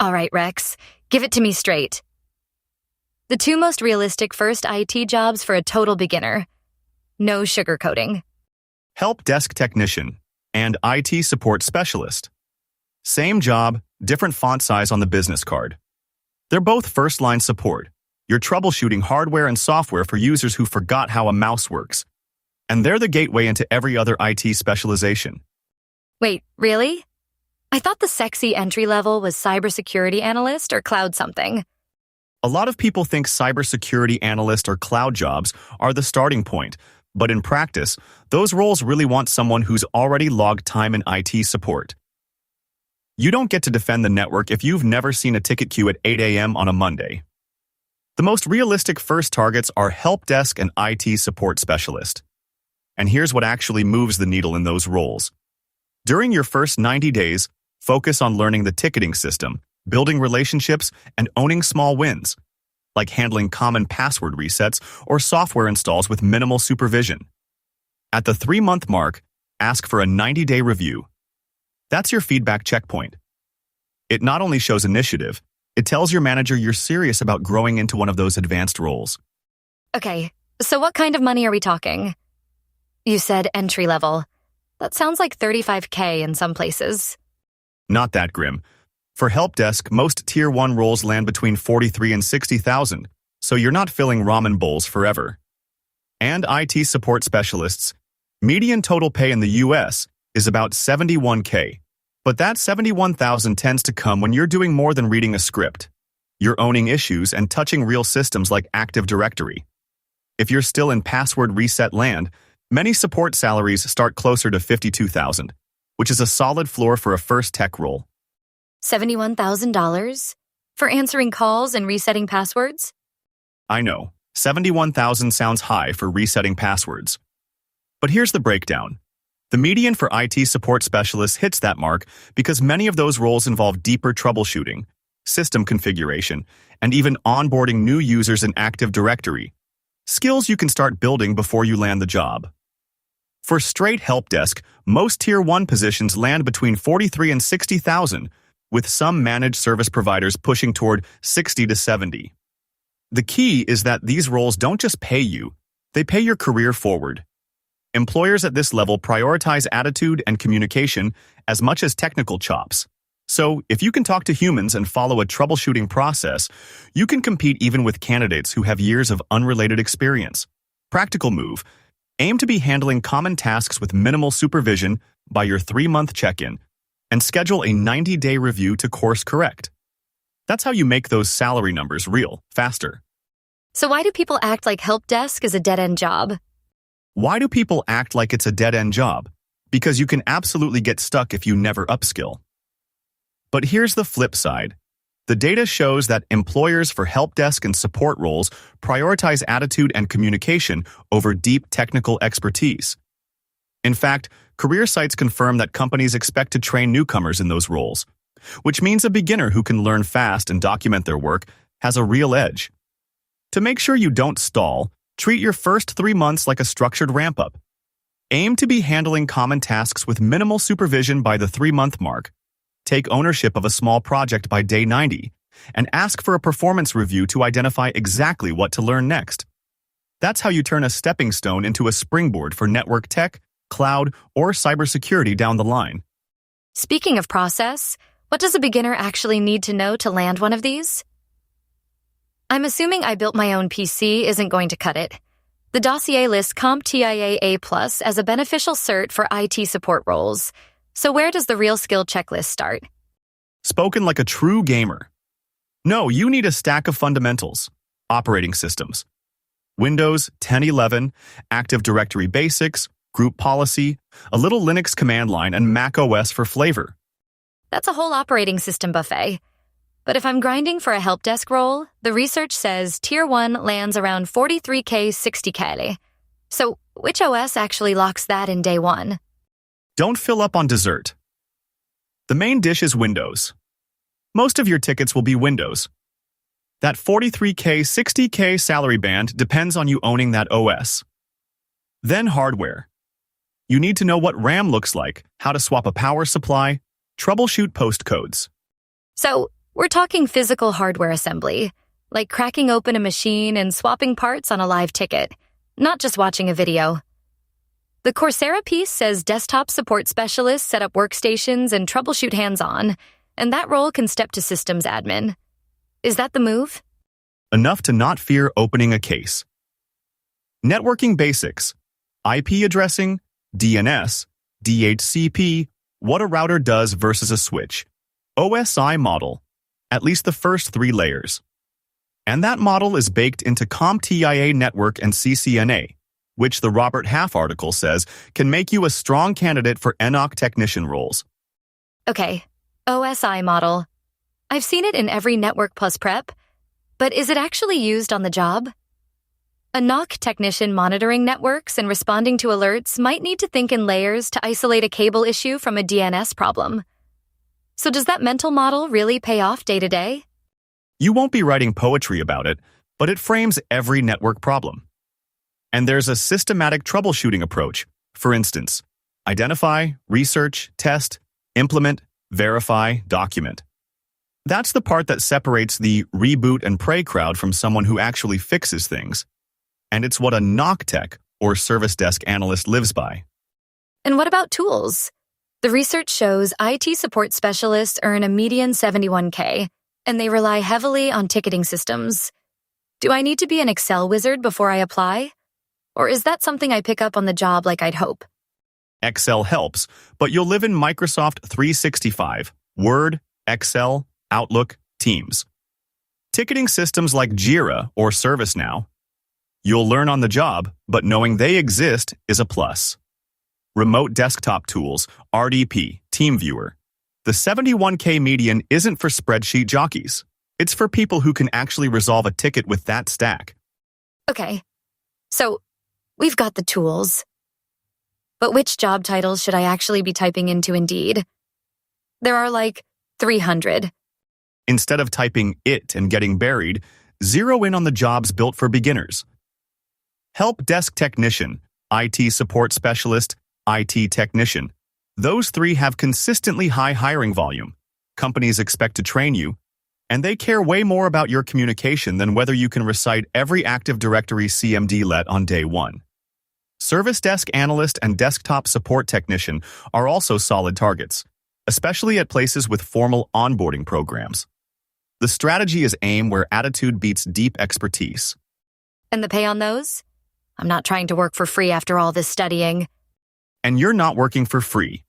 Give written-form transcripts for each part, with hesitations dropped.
All right, Rex, give it to me straight. The two most realistic first IT jobs for a total beginner. No sugarcoating. Help desk technician and IT support specialist. Same job, different font size on the business card. They're both first-line support. You're troubleshooting hardware and software for users who forgot how a mouse works. And they're the gateway into every other IT specialization. Wait, really? I thought the sexy entry level was cybersecurity analyst or cloud something. A lot of people think cybersecurity analyst or cloud jobs are the starting point, but in practice, those roles really want someone who's already logged time in IT support. You don't get to defend the network if you've never seen a ticket queue at 8 a.m. on a Monday. The most realistic first targets are help desk and IT support specialist. And here's what actually moves the needle in those roles. During your first 90 days, focus on learning the ticketing system, building relationships, and owning small wins, like handling common password resets or software installs with minimal supervision. At the 3-month mark, ask for a 90-day review. That's your feedback checkpoint. It not only shows initiative, it tells your manager you're serious about growing into one of those advanced roles. Okay, so what kind of money are we talking? You said entry level. That sounds like $35K in some places. Not that grim. For help desk, most Tier 1 roles land between $43,000 and $60,000, so you're not filling ramen bowls forever. And IT support specialists, median total pay in the US is about $71K, but that $71,000 tends to come when you're doing more than reading a script. You're owning issues and touching real systems like Active Directory. If you're still in password reset land, many support salaries start closer to $52,000, which is a solid floor for a first tech role. $71,000? For answering calls and resetting passwords? I know, $71,000 sounds high for resetting passwords. But here's the breakdown. The median for IT support specialists hits that mark because many of those roles involve deeper troubleshooting, system configuration, and even onboarding new users in Active Directory, skills you can start building before you land the job. For straight help desk, most Tier 1 positions land between $43,000 and $60,000, with some managed service providers pushing toward $60,000 to $70,000. The key is that these roles don't just pay you, they pay your career forward. Employers at this level prioritize attitude and communication as much as technical chops. So, if you can talk to humans and follow a troubleshooting process, you can compete even with candidates who have years of unrelated experience. Practical move. Aim to be handling common tasks with minimal supervision by your 3-month check-in, and schedule a 90-day review to course correct. That's how you make those salary numbers real, faster. So why do people act like help desk is a dead-end job? Why do people act like it's a dead-end job? Because you can absolutely get stuck if you never upskill. But here's the flip side. The data shows that employers for help desk and support roles prioritize attitude and communication over deep technical expertise. In fact, career sites confirm that companies expect to train newcomers in those roles, which means a beginner who can learn fast and document their work has a real edge. To make sure you don't stall, treat your first 3 months like a structured ramp-up. Aim to be handling common tasks with minimal supervision by the 3-month mark. Take ownership of a small project by day 90, and ask for a performance review to identify exactly what to learn next. That's how you turn a stepping stone into a springboard for network tech, cloud, or cybersecurity down the line. Speaking of process, what does a beginner actually need to know to land one of these? I'm assuming I built my own PC isn't going to cut it. The dossier lists CompTIA A+ as a beneficial cert for IT support roles. So where does the real skill checklist start? Spoken like a true gamer. No, you need a stack of fundamentals. Operating systems. Windows 10.11, Active Directory Basics, Group Policy, a little Linux command line, and Mac OS for flavor. That's a whole operating system buffet. But if I'm grinding for a help desk role, the research says Tier 1 lands around $43K, $60K. So which OS actually locks that in day 1? Don't fill up on dessert. The main dish is Windows. Most of your tickets will be Windows. That $43K, $60K salary band depends on you owning that OS. Then hardware. You need to know what RAM looks like, how to swap a power supply, troubleshoot postcodes. So We're talking physical hardware assembly, like cracking open a machine and swapping parts on a live ticket, not just watching a video. The Coursera piece says desktop support specialists set up workstations and troubleshoot hands-on, and that role can step to systems admin. Is that the move? Enough to not fear opening a case. Networking basics. IP addressing, DNS, DHCP, what a router does versus a switch. OSI model, at least the first 3 layers. And that model is baked into CompTIA A network and CCNA, which the Robert Half article says can make you a strong candidate for NOC technician roles. Okay, OSI model. I've seen it in every Network Plus prep, but is it actually used on the job? A NOC technician monitoring networks and responding to alerts might need to think in layers to isolate a cable issue from a DNS problem. So does that mental model really pay off day to day? You won't be writing poetry about it, but it frames every network problem. And there's a systematic troubleshooting approach. For instance, identify, research, test, implement, verify, document. That's the part that separates the reboot and pray crowd from someone who actually fixes things. And it's what a NOC tech, or service desk analyst, lives by. And what about tools? The research shows IT support specialists earn a median $71K, and they rely heavily on ticketing systems. Do I need to be an Excel wizard before I apply? Or is that something I pick up on the job like I'd hope? Excel helps, but you'll live in Microsoft 365, Word, Excel, Outlook, Teams. Ticketing systems like Jira or ServiceNow. You'll learn on the job, but knowing they exist is a plus. Remote desktop tools, RDP, TeamViewer. The 71K median isn't for spreadsheet jockeys. It's for people who can actually resolve a ticket with that stack. Okay, so we've got the tools. But which job titles should I actually be typing into Indeed? There are like 300. Instead of typing it and getting buried, zero in on the jobs built for beginners. Help desk technician, IT support specialist, IT technician. Those 3 have consistently high hiring volume. Companies expect to train you, and they care way more about your communication than whether you can recite every Active Directory CMD-let on day 1. Service desk analyst and desktop support technician are also solid targets, especially at places with formal onboarding programs. The strategy is aim where attitude beats deep expertise. And the pay on those? I'm not trying to work for free after all this studying. And you're not working for free.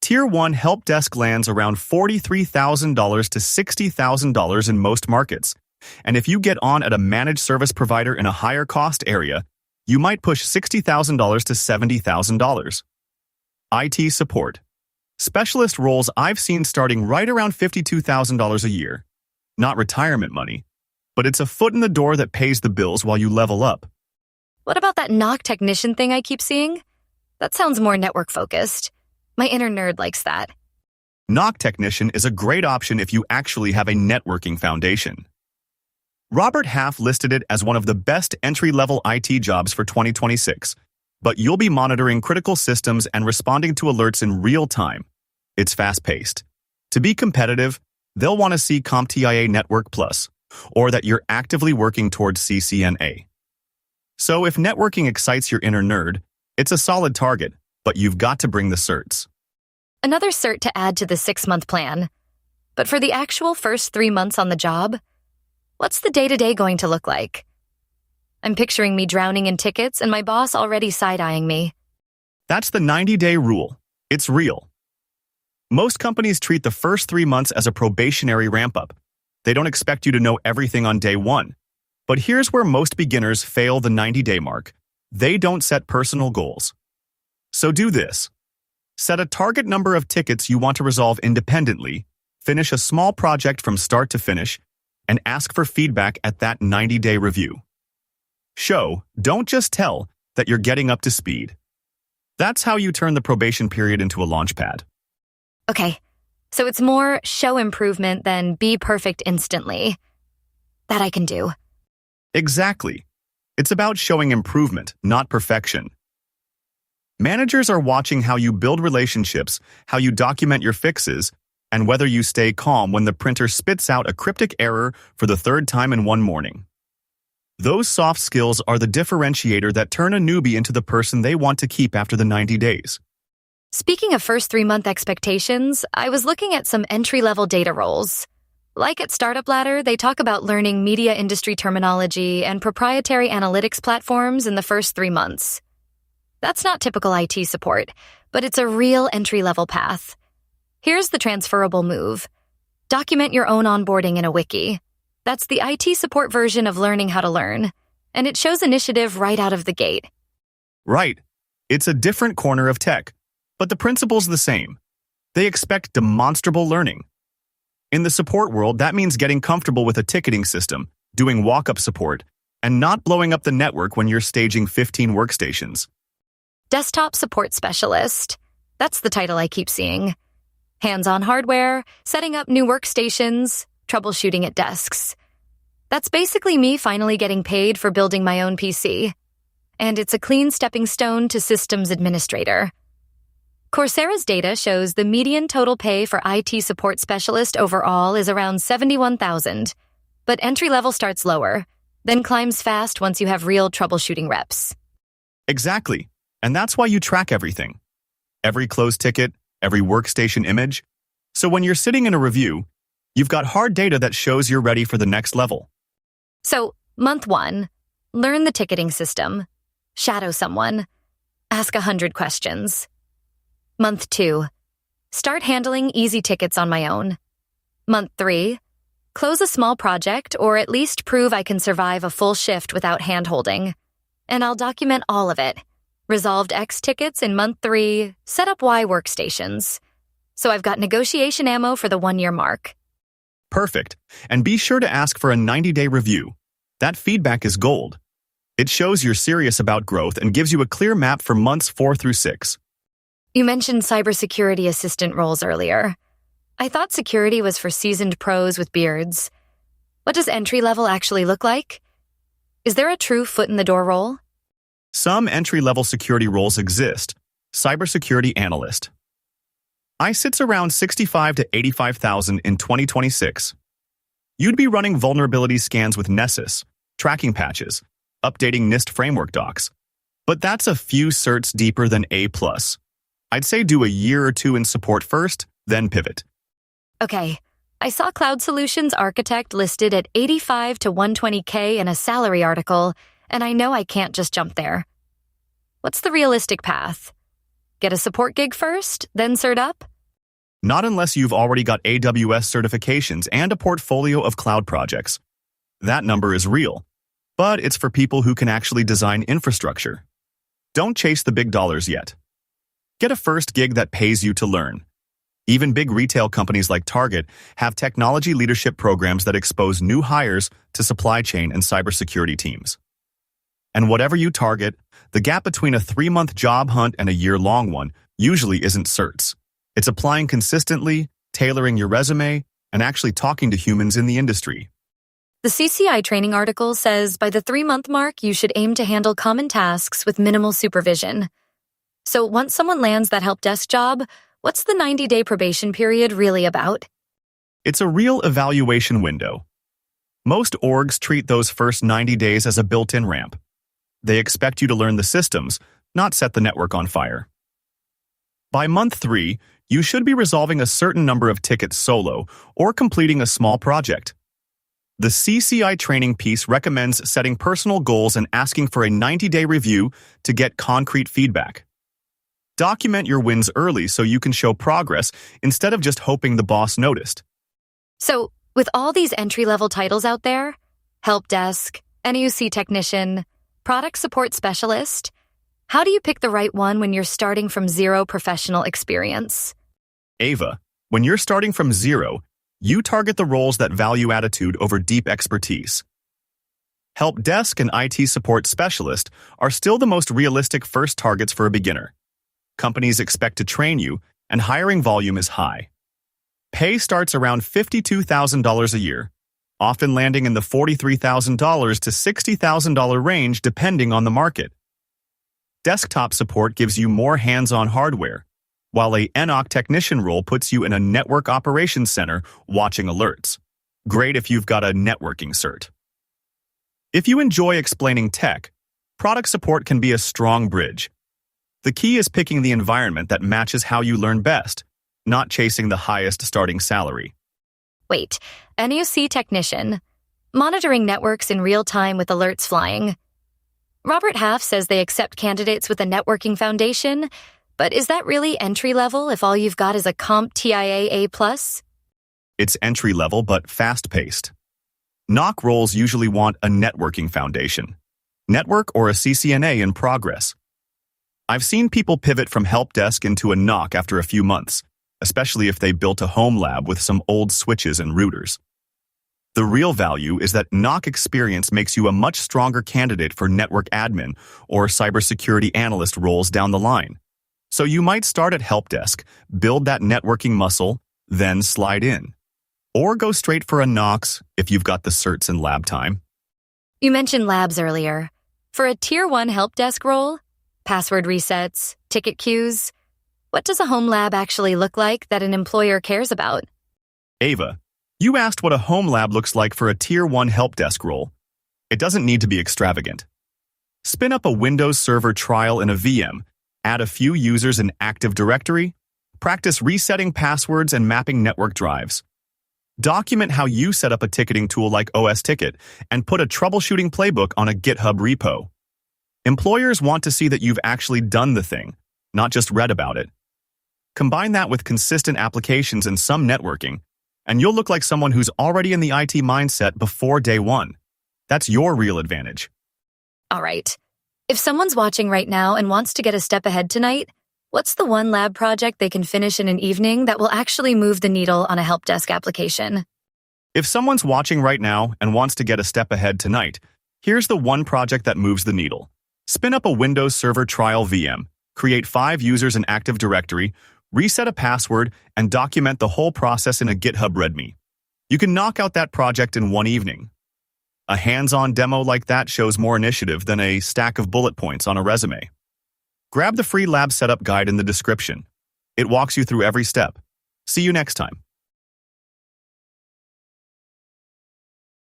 Tier 1 help desk lands around $43,000 to $60,000 in most markets. And if you get on at a managed service provider in a higher cost area, you might push $60,000 to $70,000. IT support. Specialist roles I've seen starting right around $52,000 a year. Not retirement money, but it's a foot in the door that pays the bills while you level up. What about that NOC technician thing I keep seeing? That sounds more network-focused. My inner nerd likes that. NOC technician is a great option if you actually have a networking foundation. Robert Half listed it as one of the best entry-level IT jobs for 2026, but you'll be monitoring critical systems and responding to alerts in real time. It's fast-paced. To be competitive, they'll want to see CompTIA A Network Plus, or that you're actively working towards CCNA. So if networking excites your inner nerd, it's a solid target, but you've got to bring the certs. Another cert to add to the 6-month plan. But for the actual first 3 months on the job, what's the day-to-day going to look like? I'm picturing me drowning in tickets and my boss already side-eyeing me. That's the 90-day rule. It's real. Most companies treat the first 3 months as a probationary ramp-up. They don't expect you to know everything on day 1. But here's where most beginners fail the 90-day mark. They don't set personal goals. So do this. Set a target number of tickets you want to resolve independently, finish a small project from start to finish, and ask for feedback at that 90-day review. Show, don't just tell, that you're getting up to speed. That's how you turn the probation period into a launchpad. Okay, so it's more show improvement than be perfect instantly. That I can do. Exactly. It's about showing improvement, not perfection. Managers are watching how you build relationships, how you document your fixes, and whether you stay calm when the printer spits out a cryptic error for the third time in one morning. Those soft skills are the differentiator that turn a newbie into the person they want to keep after the 90 days. Speaking of first 3-month expectations, I was looking at some entry-level data roles. Like at Startup Ladder, they talk about learning media industry terminology and proprietary analytics platforms in the first 3 months. That's not typical IT support, but it's a real entry-level path. Here's the transferable move. Document your own onboarding in a wiki. That's the IT support version of learning how to learn, and it shows initiative right out of the gate. Right. It's a different corner of tech, but the principle's the same. They expect demonstrable learning. In the support world, that means getting comfortable with a ticketing system, doing walk-up support, and not blowing up the network when you're staging 15 workstations. Desktop Support Specialist. That's the title I keep seeing. Hands-on hardware, setting up new workstations, troubleshooting at desks. That's basically me finally getting paid for building my own PC. And it's a clean stepping stone to systems administrator. Coursera's data shows the median total pay for IT support specialist overall is around $71,000, but entry-level starts lower, then climbs fast once you have real troubleshooting reps. Exactly. And that's why you track everything. Every closed ticket, every workstation image. So when you're sitting in a review, you've got hard data that shows you're ready for the next level. So, month 1, learn the ticketing system, shadow someone, ask 100 questions. Month 2, start handling easy tickets on my own. Month 3, close a small project or at least prove I can survive a full shift without hand-holding. And I'll document all of it. Resolved X tickets in month 3, set up Y workstations. So I've got negotiation ammo for the 1-year mark. Perfect. And be sure to ask for a 90-day review. That feedback is gold. It shows you're serious about growth and gives you a clear map for months 4 through 6. You mentioned cybersecurity assistant roles earlier. I thought security was for seasoned pros with beards. What does entry-level actually look like? Is there a true foot-in-the-door role? Some entry-level security roles exist. Cybersecurity analyst. I sits around $65,000 to $85,000 in 2026. You'd be running vulnerability scans with Nessus, tracking patches, updating NIST framework docs. But that's a few certs deeper than A+. I'd say do a year or 2 in support first, then pivot. Okay, I saw Cloud Solutions Architect listed at $85 to $120K in a salary article, and I know I can't just jump there. What's the realistic path? Get a support gig first, then cert up? Not unless you've already got AWS certifications and a portfolio of cloud projects. That number is real, but it's for people who can actually design infrastructure. Don't chase the big dollars yet. Get a first gig that pays you to learn. Even big retail companies like Target have technology leadership programs that expose new hires to supply chain and cybersecurity teams. And whatever you target, the gap between a 3-month job hunt and a year-long one usually isn't certs. It's applying consistently, tailoring your resume, and actually talking to humans in the industry. The CCI training article says by the 3-month mark, you should aim to handle common tasks with minimal supervision. So once someone lands that help desk job, what's the 90-day probation period really about? It's a real evaluation window. Most orgs treat those first 90 days as a built-in ramp. They expect you to learn the systems, not set the network on fire. By month 3, you should be resolving a certain number of tickets solo or completing a small project. The CCI training piece recommends setting personal goals and asking for a 90-day review to get concrete feedback. Document your wins early so you can show progress instead of just hoping the boss noticed. So, with all these entry-level titles out there, help desk, NUC technician, product support specialist, how do you pick the right one when you're starting from zero professional experience? Ava, when you're starting from zero, you target the roles that value attitude over deep expertise. Help desk and IT support specialist are still the most realistic first targets for a beginner. Companies expect to train you, and hiring volume is high. Pay starts around $52,000 a year, often landing in the $43,000 to $60,000 range depending on the market. Desktop support gives you more hands-on hardware, while a NOC technician role puts you in a network operations center watching alerts. Great if you've got a networking cert. If you enjoy explaining tech, product support can be a strong bridge. The key is picking the environment that matches how you learn best, not chasing the highest starting salary. Wait, NOC technician. Monitoring networks in real time with alerts flying. Robert Half says they accept candidates with a networking foundation, but is that really entry level if all you've got is a CompTIA A+? It's entry level but fast-paced. NOC roles usually want a networking foundation, network or a CCNA in progress. I've seen people pivot from help desk into a NOC after a few months, especially if they built a home lab with some old switches and routers. The real value is that NOC experience makes you a much stronger candidate for network admin or cybersecurity analyst roles down the line. So you might start at help desk, build that networking muscle, then slide in. Or go straight for a NOC if you've got the certs and lab time. You mentioned labs earlier. For a Tier 1 help desk role, password resets, ticket queues, what does a home lab actually look like that an employer cares about? Ava, you asked what a home lab looks like for a Tier 1 help desk role. It doesn't need to be extravagant. Spin up a Windows Server trial in a VM, add a few users in Active Directory, practice resetting passwords and mapping network drives. Document how you set up a ticketing tool like OS Ticket and put a troubleshooting playbook on a GitHub repo. Employers want to see that you've actually done the thing, not just read about it. Combine that with consistent applications and some networking, and you'll look like someone who's already in the IT mindset before day one. That's your real advantage. All right. If someone's watching right now and wants to get a step ahead tonight, what's the one lab project they can finish in an evening that will actually move the needle on a help desk application? If someone's watching right now and wants to get a step ahead tonight, here's the one project that moves the needle. Spin up a Windows Server trial VM, create 5 users in Active Directory, reset a password, and document the whole process in a GitHub README. You can knock out that project in one evening. A hands-on demo like that shows more initiative than a stack of bullet points on a resume. Grab the free lab setup guide in the description. It walks you through every step. See you next time.